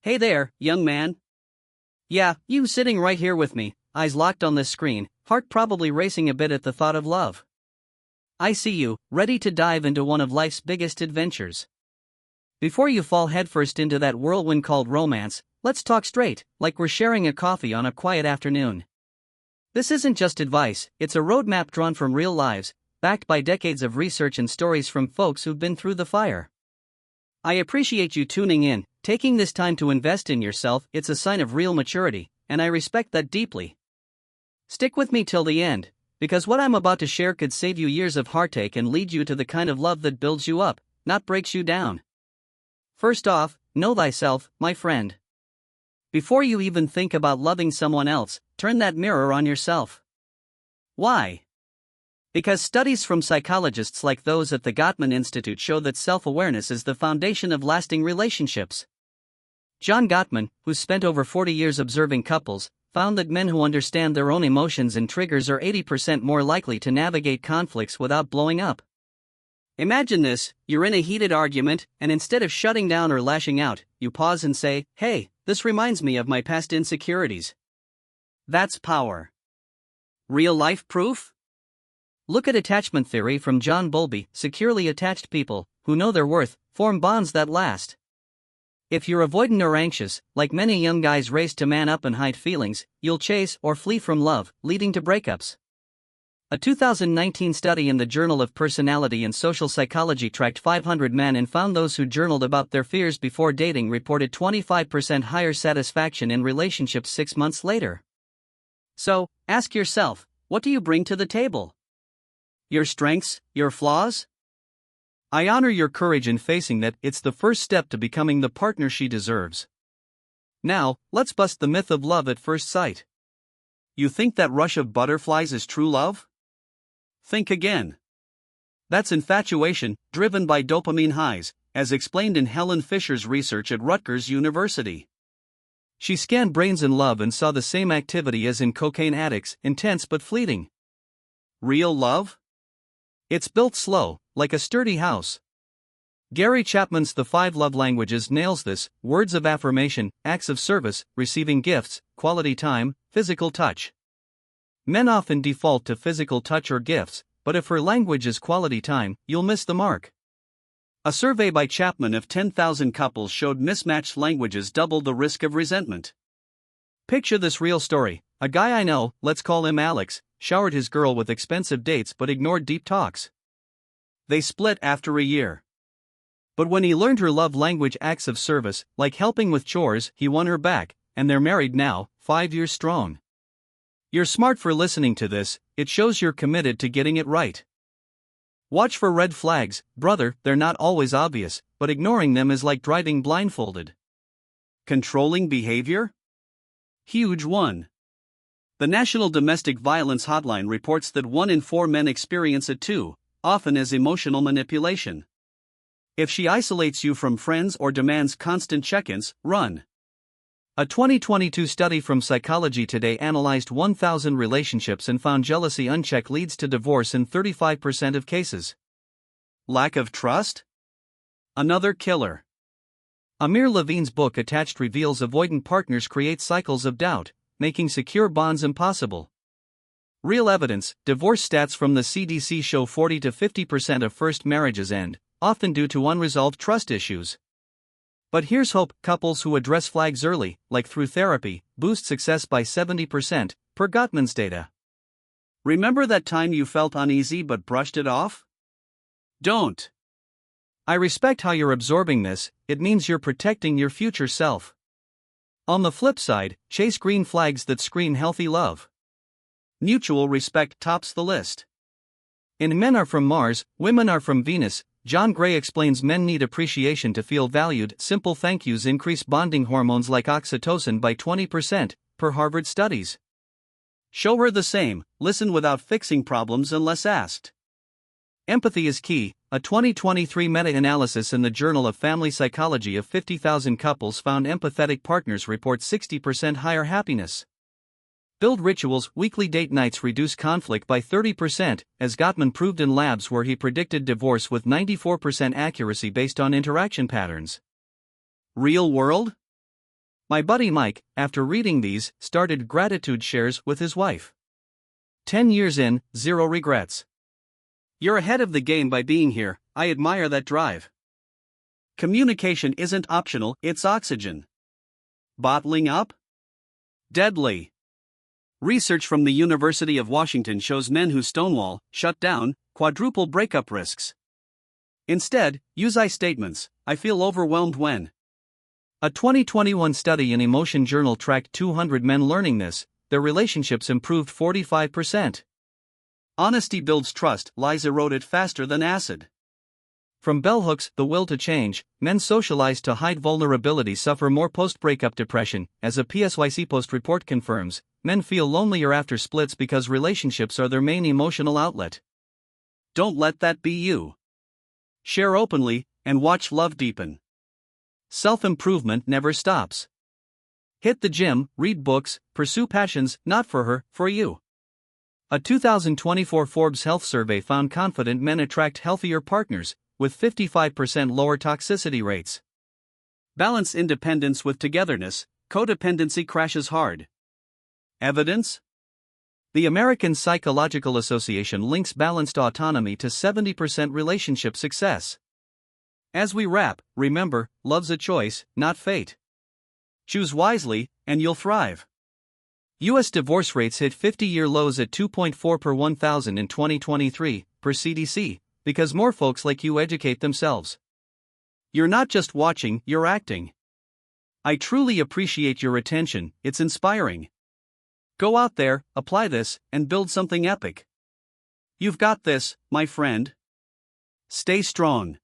Hey there, young man. Yeah, you sitting right here with me, eyes locked on this screen, heart probably racing a bit at the thought of love. I see you, ready to dive into one of life's biggest adventures. Before you fall headfirst into that whirlwind called romance, let's talk straight, like we're sharing a coffee on a quiet afternoon. This isn't just advice, it's a roadmap drawn from real lives, backed by decades of research and stories from folks who've been through the fire. I appreciate you tuning in, taking this time to invest in yourself. It's a sign of real maturity, and I respect that deeply. Stick with me till the end, because what I'm about to share could save you years of heartache and lead you to the kind of love that builds you up, not breaks you down. First off, know thyself, my friend. Before you even think about loving someone else, turn that mirror on yourself. Why? Because studies from psychologists like those at the Gottman Institute show that self-awareness is the foundation of lasting relationships. John Gottman, who spent over 40 years observing couples, found that men who understand their own emotions and triggers are 80% more likely to navigate conflicts without blowing up. Imagine this: you're in a heated argument, and instead of shutting down or lashing out, you pause and say, "Hey, this reminds me of my past insecurities." That's power. Real-life proof? Look at attachment theory from John Bowlby. Securely attached people, who know their worth, form bonds that last. If you're avoidant or anxious, like many young guys race to man up and hide feelings, you'll chase or flee from love, leading to breakups. A 2019 study in the Journal of Personality and Social Psychology tracked 500 men and found those who journaled about their fears before dating reported 25% higher satisfaction in relationships 6 months later. So, ask yourself, what do you bring to the table? Your strengths, your flaws? I honor your courage in facing that. It's the first step to becoming the partner she deserves. Now, let's bust the myth of love at first sight. You think that rush of butterflies is true love? Think again. That's infatuation, driven by dopamine highs, as explained in Helen Fisher's research at Rutgers University. She scanned brains in love and saw the same activity as in cocaine addicts, intense but fleeting. Real love? It's built slow, like a sturdy house. Gary Chapman's The 5 Love Languages nails this: words of affirmation, acts of service, receiving gifts, quality time, physical touch. Men often default to physical touch or gifts, but if her language is quality time, you'll miss the mark. A survey by Chapman of 10,000 couples showed mismatched languages double the risk of resentment. Picture this real story: a guy I know, let's call him Alex, showered his girl with expensive dates but ignored deep talks. They split after a year. But when he learned her love language, acts of service, like helping with chores, he won her back, and they're married now, 5 years strong. You're smart for listening to this. It shows you're committed to getting it right. Watch for red flags, brother. They're not always obvious, but ignoring them is like driving blindfolded. Controlling behavior? Huge one. The National Domestic Violence Hotline reports that 1 in 4 men experience it too, often as emotional manipulation. If she isolates you from friends or demands constant check-ins, run. A 2022 study from Psychology Today analyzed 1,000 relationships and found jealousy unchecked leads to divorce in 35% of cases. Lack of trust? Another killer. Amir Levine's book Attached reveals avoidant partners create cycles of doubt, making secure bonds impossible. Real evidence: divorce stats from the CDC show 40 to 50% of first marriages end, often due to unresolved trust issues. But here's hope: couples who address flags early, like through therapy, boost success by 70%, per Gottman's data. Remember that time you felt uneasy but brushed it off? Don't. I respect how you're absorbing this. It means you're protecting your future self. On the flip side, chase green flags that scream healthy love. Mutual respect tops the list. In Men Are From Mars, Women Are From Venus, John Gray explains men need appreciation to feel valued. Simple thank yous increase bonding hormones like oxytocin by 20%, per Harvard studies. Show her the same. Listen without fixing problems unless asked. Empathy is key. A 2023 meta-analysis in the Journal of Family Psychology of 50,000 couples found empathetic partners report 60% higher happiness. Build rituals. Weekly date nights reduce conflict by 30%, as Gottman proved in labs where he predicted divorce with 94% accuracy based on interaction patterns. Real world? My buddy Mike, after reading these, started gratitude shares with his wife. 10 years in, zero regrets. You're ahead of the game by being here. I admire that drive. Communication isn't optional, it's oxygen. Bottling up? Deadly. Research from the University of Washington shows men who stonewall, shut down, quadruple breakup risks. Instead, use I statements. I feel overwhelmed when. A 2021 study in Emotion Journal tracked 200 men learning this. Their relationships improved 45%. Honesty builds trust, lies eroded faster than acid. From bell hooks, The Will to Change, men socialized to hide vulnerability suffer more post-breakup depression. As a PSYC Post report confirms, men feel lonelier after splits because relationships are their main emotional outlet. Don't let that be you. Share openly, and watch love deepen. Self-improvement never stops. Hit the gym, read books, pursue passions, not for her, for you. A 2024 Forbes Health survey found confident men attract healthier partners, with 55% lower toxicity rates. Balance independence with togetherness, codependency crashes hard. Evidence? The American Psychological Association links balanced autonomy to 70% relationship success. As we wrap, remember, love's a choice, not fate. Choose wisely, and you'll thrive. U.S. divorce rates hit 50-year lows at 2.4 per 1,000 in 2023, per CDC, because more folks like you educate themselves. You're not just watching, you're acting. I truly appreciate your attention, it's inspiring. Go out there, apply this, and build something epic. You've got this, my friend. Stay strong.